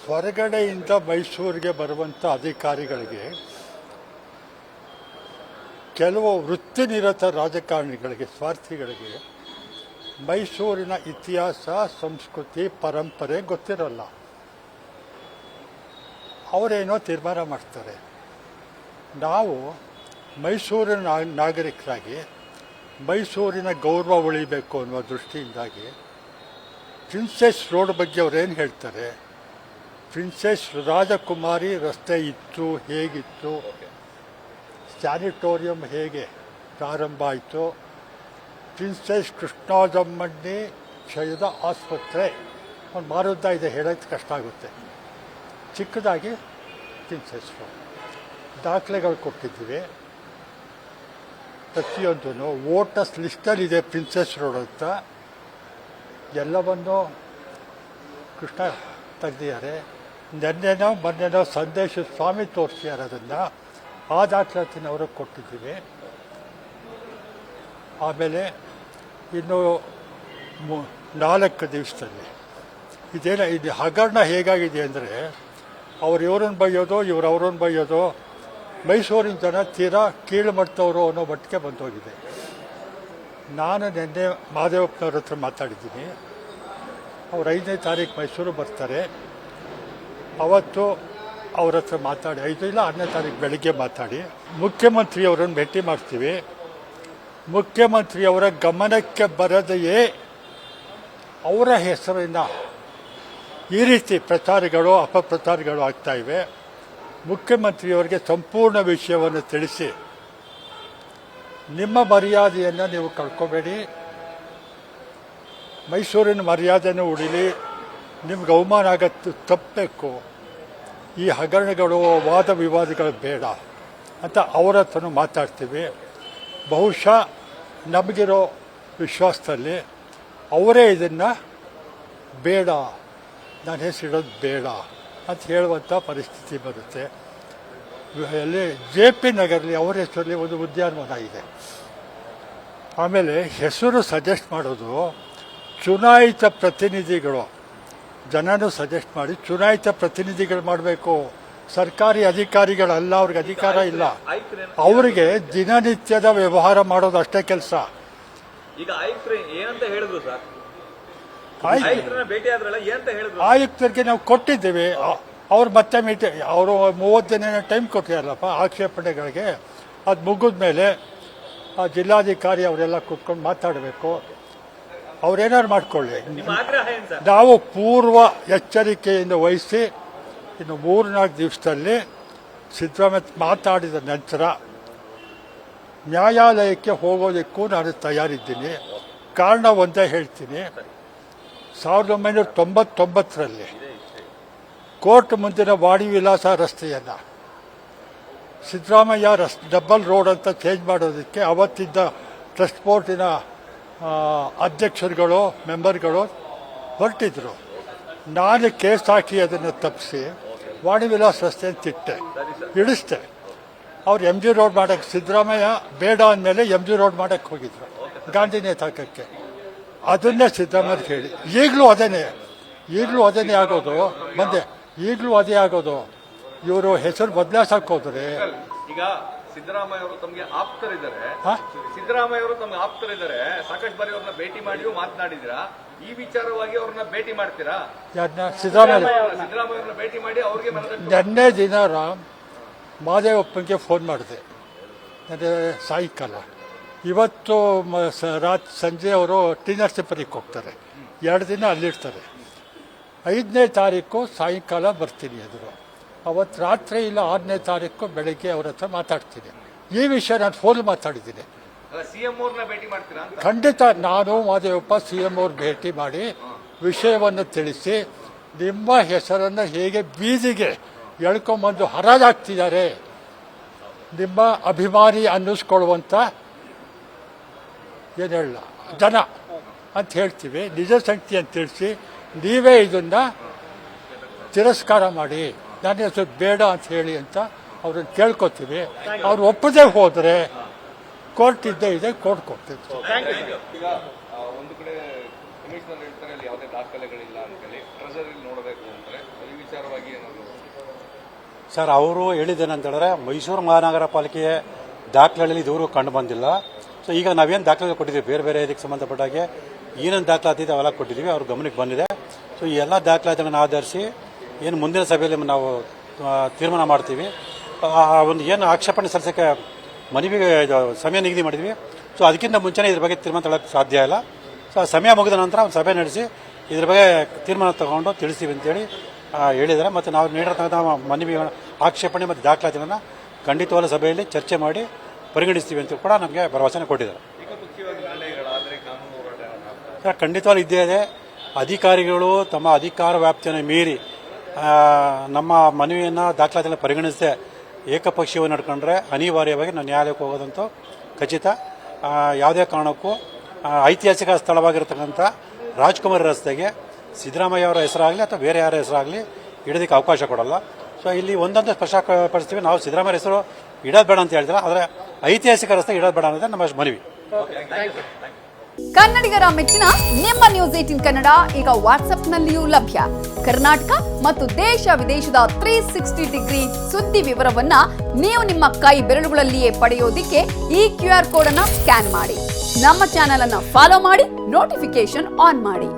ಹೊರಗಡೆಯಿಂದ ಮೈಸೂರಿಗೆ ಬರುವಂಥ ಅಧಿಕಾರಿಗಳಿಗೆ ಕೆಲವು ವೃತ್ತಿನಿರತ ರಾಜಕಾರಣಿಗಳಿಗೆ ಸ್ವಾರ್ಥಿಗಳಿಗೆ ಮೈಸೂರಿನ ಇತಿಹಾಸ ಸಂಸ್ಕೃತಿ ಪರಂಪರೆ ಗೊತ್ತಿರಲ್ಲ. ಅವರೇನೋ ತೀರ್ಮಾನ ಮಾಡ್ತಾರೆ. ನಾವು ಮೈಸೂರಿನ ನಾಗರಿಕರಾಗಿ ಮೈಸೂರಿನ ಗೌರವ ಉಳಿಬೇಕು ಅನ್ನುವ ದೃಷ್ಟಿಯಿಂದಾಗಿ ಪ್ರಿನ್ಸೆಸ್ ರೋಡ್ ಬಗ್ಗೆ ಅವರೇನು ಹೇಳ್ತಾರೆ, ಪ್ರಿನ್ಸೆಸ್ ರಾಜಕುಮಾರಿ ರಸ್ತೆ ಇತ್ತು, ಹೇಗಿತ್ತು, ಸ್ಯಾನಿಟೋರಿಯಂ ಹೇಗೆ ಪ್ರಾರಂಭ ಆಯಿತು, ಪ್ರಿನ್ಸೆಸ್ ಕೃಷ್ಣಾಜಮ್ಮಣ್ಣಿ ಕ್ಷಯದ ಆಸ್ಪತ್ರೆ ಒಂದು ಮಾರುದ್ದ ಇದೆ, ಹೇಳೋಕ್ಕೆ ಕಷ್ಟ ಆಗುತ್ತೆ. ಚಿಕ್ಕದಾಗಿ ಪ್ರಿನ್ಸೆಸ್ ರೋಡ್ ದಾಖಲೆಗಳು ಕೊಟ್ಟಿದ್ದೀವಿ. ಪ್ರತಿಯೊಂದೂ ವೋಟರ್ಸ್ ಲಿಸ್ಟಲ್ಲಿದೆ ಪ್ರಿನ್ಸೆಸ್ ರೋಡ್ ಅಂತ. ಎಲ್ಲವನ್ನೂ ಕೃಷ್ಣ ತೆಗೆದಿದ್ದಾರೆ. ಮೊನ್ನೆನೋ ಸಂದೇಶ ಸ್ವಾಮಿ ತೋರಿಸಿದ್ದಾರೆ. ಅದನ್ನು ಆ ದಾಖಲಾತಿನ ಅವ್ರಿಗೆ ಕೊಟ್ಟಿದ್ದೀವಿ. ಆಮೇಲೆ ಇನ್ನು 4 ದಿವಸದಲ್ಲಿ ಇದು ಹಗರಣ ಹೇಗಾಗಿದೆ ಅಂದರೆ, ಇವ್ರನ್ನ ಬೈಯೋದು, ಅವ್ರನ್ನ ಬೈಯೋದು, ಮೈಸೂರಿನ ಜನ ತೀರಾ ಕೀಳು ಮಟ್ಟದವರು ಅನ್ನೋ ಮಟ್ಟಿಗೆ ಬಂದೋಗಿದೆ. ನಾನು ನಿನ್ನೆ ಮಹದೇವಪ್ಪನವ್ರ ಹತ್ರ ಮಾತಾಡಿದ್ದೀನಿ. ಅವ್ರು 5ನೇ ತಾರೀಕು ಮೈಸೂರು ಬರ್ತಾರೆ. ಅವತ್ತು ಅವ್ರ ಹತ್ರ ಮಾತಾಡಿ 5 ಇಲ್ಲ 6ನೇ ತಾರೀಕು ಬೆಳಗ್ಗೆ ಮಾತಾಡಿ ಮುಖ್ಯಮಂತ್ರಿಯವರನ್ನು ಭೇಟಿ ಮಾಡ್ತೀವಿ. ಮುಖ್ಯಮಂತ್ರಿಯವರ ಗಮನಕ್ಕೆ ಬರದೆಯೇ ಅವರ ಹೆಸರಿನ ಈ ರೀತಿ ಪ್ರಚಾರಗಳು ಅಪಪ್ರಚಾರಗಳು ಆಗ್ತಾ ಇವೆ. ಮುಖ್ಯಮಂತ್ರಿಯವರಿಗೆ ಸಂಪೂರ್ಣ ವಿಷಯವನ್ನು ತಿಳಿಸಿ, ನಿಮ್ಮ ಮರ್ಯಾದೆಯನ್ನು ನೀವು ಕಳ್ಕೊಬೇಡಿ, ಮೈಸೂರಿನ ಮರ್ಯಾದೆಯನ್ನು ಉಳಿಲಿ, ನಿಮ್ಗೆ ಅವಮಾನ ಆಗತ್ತು ತಪ್ಪಬೇಕು, ಈ ಹಗರಣಗಳು ವಾದ ವಿವಾದಗಳು ಬೇಡ ಅಂತ ಅವರ ಹತ್ರನೂ ಮಾತಾಡ್ತೀವಿ. ಬಹುಶಃ ನಮಗಿರೋ ವಿಶ್ವಾಸದಲ್ಲಿ ಅವರೇ ಇದನ್ನು ಬೇಡ, ನನ್ನ ಹೆಸರಿಡೋದು ಬೇಡ ಅಂತ ಹೇಳುವಂಥ ಪರಿಸ್ಥಿತಿ ಬರುತ್ತೆ. ಅಲ್ಲಿ JP ನಗರಲ್ಲಿ ಅವರ ಹೆಸರಲ್ಲಿ ಒಂದು ಉದ್ಯಾನವನ ಇದೆ. ಆಮೇಲೆ ಹೆಸರು ಸಜೆಸ್ಟ್ ಮಾಡೋದು ಚುನಾಯಿತ ಪ್ರತಿನಿಧಿಗಳು, ಜನನೂ ಸಜೆಸ್ಟ್ ಮಾಡಿ ಚುನಾಯಿತ ಪ್ರತಿನಿಧಿಗಳು ಮಾಡಬೇಕು. ಸರ್ಕಾರಿ ಅಧಿಕಾರಿಗಳಲ್ಲ, ಅವ್ರಿಗೆ ಅಧಿಕಾರ ಇಲ್ಲ. ಅವರಿಗೆ ದಿನನಿತ್ಯದ ವ್ಯವಹಾರ ಮಾಡೋದು ಅಷ್ಟೇ ಕೆಲಸ. ಈಗ ಏನಂತ ಹೇಳಿದ್ರು ಸರ್, ಆಯುಕ್ತರಿಗೆ ನಾವು ಕೊಟ್ಟಿದ್ದೇವೆ. ಅವ್ರು ಮತ್ತೆ ಅವರು 30 ದಿನ ಟೈಮ್ ಕೊಟ್ಟಿರಲ್ಲಪ್ಪ ಆಕ್ಷೇಪಣೆಗಳಿಗೆ. ಅದು ಮುಗಿದ ಮೇಲೆ ಆ ಜಿಲ್ಲಾಧಿಕಾರಿ ಅವರೆಲ್ಲ ಕೂತ್ಕೊಂಡು ಮಾತಾಡಬೇಕು. ಅವ್ರೇನಾದ್ರು ಮಾಡ್ಕೊಳ್ಳಿ. ನಾವು ಪೂರ್ವ ಎಚ್ಚರಿಕೆಯಿಂದ ವಹಿಸಿ ಇನ್ನು 3-4 ದಿವಸದಲ್ಲಿ ಸಿದ್ದರಾಮಯ್ಯ ಮಾತಾಡಿದ ನಂತರ ನ್ಯಾಯಾಲಯಕ್ಕೆ ಹೋಗೋದಕ್ಕೂ ನಾನು ತಯಾರಿದ್ದೀನಿ. ಕಾರಣ ಒಂದೇ ಹೇಳ್ತೀನಿ. 1999ರಲ್ಲಿ ಕೋರ್ಟ್ ಮುಂದಿನ ವಾಡಿ ವಿಲಾಸ ರಸ್ತೆಯನ್ನು ಸಿದ್ದರಾಮಯ್ಯ ಡಬಲ್ ರೋಡ್ ಅಂತ ಚೇಂಜ್ ಮಾಡೋದಕ್ಕೆ ಅವತ್ತಿದ್ದ ಟ್ರಸ್ಟ್ ಬೋರ್ಡಿನ ಅಧ್ಯಕ್ಷರುಗಳು ಮೆಂಬರ್ಗಳು ಹೊರಟಿದ್ರು. ನಾನು ಕೇಸ್ ಹಾಕಿ ಅದನ್ನು ತಪ್ಪಿಸಿ ವಾಣಿ ವಿಲಾಸ ರಸ್ತೆ ತಿಟ್ಟೆ ಇಳಿಸ್ದೆ. ಅವ್ರು MG ರೋಡ್ ಮಾಡೋಕ್ಕೆ ಸಿದ್ದರಾಮಯ್ಯ ಬೇಡ ಅಂದಮೇಲೆ MG ರೋಡ್ ಮಾಡೋಕ್ಕೆ ಹೋಗಿದ್ರು ಗಾಂಧಿ ನೇತಾಕಕ್ಕೆ. ಅದನ್ನೇ ಸಿದ್ದರಾಮಯ್ಯ ಹೇಳಿ ಈಗಲೂ ಅದೇನೇ ಆಗೋದು. ಬಂದೆ ಈಗಲೂ ಅದೇ ಆಗೋದು. ಇವರು ಹೆಸರು ಬದಲಾಯಿಸಕ್ಕೆ ಹೋದ್ರೆ ಈಗ ಸಿದ್ದರಾಮಯ್ಯ ಅವರು ತಮಗೆ ಆಪ್ತರಿದ್ದಾರೆ. ಸಿದ್ದರಾಮಯ್ಯ ಅವರು ತಮಗೆ ಆಪ್ತರಿದ್ದಾರೆ. ಸಾಕಷ್ಟು ಬಾರಿ ಅವ್ರನ್ನ ಭೇಟಿ ಮಾಡಿಯೂ ಮಾತನಾಡಿದಿರಾ. ಈ ವಿಚಾರವಾಗಿ ಅವ್ರನ್ನ ಭೇಟಿ ಮಾಡ್ತೀರಾ? ಸಿದ್ದರಾಮಯ್ಯ ಭೇಟಿ ಮಾಡಿ ಅವ್ರಿಗೆ ನಿನ್ನೆ ದಿನ ಮಹದೇವಪ್ಪನಿಗೆ ಫೋನ್ ಮಾಡಿದೆ ಸಾಯಂಕಾಲ. ಇವತ್ತು ಸಂಜೆ ಅವರು ಟಿ ನರಸೀಪುರಕ್ಕೆ ಹೋಗ್ತಾರೆ. 2 ದಿನ ಅಲ್ಲಿರ್ತಾರೆ. 5ನೇ ತಾರೀಕು ಸಾಯಂಕಾಲ ಬರ್ತೀನಿ ಅಂದರು. ಅವತ್ತು ರಾತ್ರಿ ಇಲ್ಲ 6ನೇ ತಾರೀಕು ಬೆಳಗ್ಗೆ ಅವ್ರ ಹತ್ರ ಮಾತಾಡ್ತೀನಿ. ಈ ವಿಷಯ ನಾನು ಫೋನ್ ಮಾತಾಡಿದ್ದೀನಿ. ಖಂಡಿತ ನಾನು ಮಹದೇವಪ್ಪ CM ಅವ್ರು ಭೇಟಿ ಮಾಡಿ ವಿಷಯವನ್ನು ತಿಳಿಸಿ, ನಿಮ್ಮ ಹೆಸರನ್ನು ಹೇಗೆ ಬೀದಿಗೆ ಎಳ್ಕೊಂಬಂದು ಹರಾಜಾಗ್ತಿದ್ದಾರೆ, ನಿಮ್ಮ ಅಭಿಮಾನಿ ಅನ್ನಿಸ್ಕೊಳ್ಳುವಂಥ ಏನು ಹೇಳಲ್ಲ ಜನ ಅಂತ ಹೇಳ್ತೀವಿ. ನಿಜ ಸಂಖ್ಯೆಯನ್ನು ತಿಳಿಸಿ ನೀವೇ ಇದನ್ನು ತಿರಸ್ಕಾರ ಮಾಡಿ, ನನ್ನ ಹೆಸರು ಬೇಡ ಅಂತ ಹೇಳಿ ಅಂತ ಅವ್ರನ್ನ ಕೇಳ್ಕೊತೀವಿ. ಅವ್ರು ಒಪ್ಪದೇ ಹೋದರೆ ಕೋರ್ಟ್ ಇದೆ ಕೋರ್ಟ್ ಕೊಡ್ತೀವಿ. ಈಗ ಒಂದು ಕಡೆ ಕಮಿಷನರ್ ಹೇಳ್ತಾರೆ ಅಲ್ಲಿ ಯಾವುದೇ ದಾಖಲೆಗಳಿಲ್ಲ ಅಂತ ಹೇಳಿ ಟ್ರೆಜರಿ ನೋಡಬೇಕು ಅಂತಾರೆ. ಈ ವಿಚಾರವಾಗಿ ಏನಾದ್ರು ಸರ್, ಅವರು ಹೇಳಿದ್ದೇನಂತ ಹೇಳಿದ್ರೆ ಮೈಸೂರು ಮಹಾನಗರ ಪಾಲಿಕೆಯ ದಾಖಲೆಗಳಲ್ಲಿ ಇದುವರೆಗೂ ಕಂಡು ಬಂದಿಲ್ಲ. ಸೊ ಈಗ ನಾವೇನು ದಾಖಲೆ ಕೊಟ್ಟಿದ್ದೀವಿ, ಬೇರೆ ಬೇರೆ ಇದಕ್ಕೆ ಸಂಬಂಧಪಟ್ಟ ಹಾಗೆ ಏನೇನು ದಾಖಲಾತಿದೆ ಅವೆಲ್ಲ ಕೊಟ್ಟಿದ್ದೀವಿ, ಅವ್ರ ಗಮನಕ್ಕೆ ಬಂದಿದೆ. ಸೊ ಈ ಎಲ್ಲ ದಾಖಲಾತಿಗಳನ್ನು ಆಧರಿಸಿ ಏನು ಮುಂದಿನ ಸಭೆಯಲ್ಲಿ ನಾವು ತೀರ್ಮಾನ ಮಾಡ್ತೀವಿ. ಒಂದು ಏನು ಆಕ್ಷೇಪಣೆ ಸಲ್ಲಿಸೋಕ್ಕೆ ಮನವಿಗೆ ಸಮಯ ನಿಗದಿ ಮಾಡಿದ್ವಿ. ಸೊ ಅದಕ್ಕಿಂತ ಮುಂಚೆನೇ ಇದ್ರ ಬಗ್ಗೆ ತೀರ್ಮಾನ ತಗೊಳ್ಳೋಕ್ಕೆ ಸಾಧ್ಯ ಇಲ್ಲ. ಸೊ ಸಮಯ ಮುಗಿದ ನಂತರ ಒಂದು ಸಭೆ ನಡೆಸಿ ಇದ್ರ ಬಗ್ಗೆ ತೀರ್ಮಾನ ತಗೊಂಡು ತಿಳಿಸ್ತೀವಿ ಅಂತೇಳಿ ಹೇಳಿದ್ದಾರೆ. ಮತ್ತು ನಾವು ನೀಡಿರ್ತಕ್ಕಂಥ ಮನವಿ ಆಕ್ಷೇಪಣೆ ಮತ್ತು ದಾಖಲಾತಿಗಳನ್ನು ಖಂಡಿತವಾದ ಸಭೆಯಲ್ಲಿ ಚರ್ಚೆ ಮಾಡಿ ಪರಿಗಣಿಸ್ತೀವಿ ಅಂತ ಕೂಡ ನಮಗೆ ಭರವಸೆ ಕೊಟ್ಟಿದ್ದಾರೆ. ಸರ್, ಖಂಡಿತವಾಗ್ಲೂ ಇದ್ದೇ ಇದೆ. ಅಧಿಕಾರಿಗಳು ತಮ್ಮ ಅಧಿಕಾರ ವ್ಯಾಪ್ತಿಯನ್ನು ಮೀರಿ ನಮ್ಮ ಮನವಿಯನ್ನು ದಾಖಲಾತಿಯನ್ನು ಪರಿಗಣಿಸದೆ ಏಕಪಕ್ಷೀಯವಾಗಿ ನಡ್ಕೊಂಡ್ರೆ ಅನಿವಾರ್ಯವಾಗಿ ನಾವು ನ್ಯಾಯಾಲಯಕ್ಕೆ ಹೋಗೋದಂತೂ ಖಚಿತ. ಯಾವುದೇ ಕಾರಣಕ್ಕೂ ಐತಿಹಾಸಿಕ ಸ್ಥಳವಾಗಿರತಕ್ಕಂಥ ರಾಜ್ಕುಮಾರ್ ರಸ್ತೆಗೆ ಸಿದ್ದರಾಮಯ್ಯ ಅವರ ಹೆಸರಾಗಲಿ ಅಥವಾ ಬೇರೆ ಯಾರ ಹೆಸರಾಗಲಿ ಇಡೋದಕ್ಕೆ ಅವಕಾಶ ಕೊಡಲ್ಲ. ಸೊ ಇಲ್ಲಿ ಒಂದೊಂದು ಸ್ಪಷ್ಟಪಡಿಸ್ತೀವಿ. ನಾವು ಸಿದ್ದರಾಮಯ್ಯ ಹೆಸರು ಇಡೋದು ಬೇಡ ಅಂತ ಹೇಳ್ತೀರಾ, ಆದರೆ ಐತಿಹಾಸಿಕ ರಸ್ತೆ ಇಡೋದು ಬೇಡ ಅನ್ನೋದೇ ನಮ್ಮ ಮನವಿ. ಕನ್ನಡಿಗರ ಮೆಚ್ಚಿನ ನಿಮ್ಮ ನ್ಯೂಸ್ 18 ಕನ್ನಡ ಈಗ ವಾಟ್ಸ್ಆಪ್ನಲ್ಲಿಯೂ ಲಭ್ಯ. ಕರ್ನಾಟಕ ಮತ್ತು ದೇಶ ವಿದೇಶದ 360 ಡಿಗ್ರಿ ಸುದ್ದಿ ವಿವರವನ್ನ ನೀವು ನಿಮ್ಮ ಕೈ ಬೆರಳುಗಳಲ್ಲಿಯೇ ಪಡೆಯೋದಿಕ್ಕೆ ಈ QR ಕೋಡ್ ಅನ್ನ ಸ್ಕ್ಯಾನ್ ಮಾಡಿ. ನಮ್ಮ ಚಾನೆಲ್ ಅನ್ನ ಫಾಲೋ ಮಾಡಿ, ನೋಟಿಫಿಕೇಶನ್ ಆನ್ ಮಾಡಿ.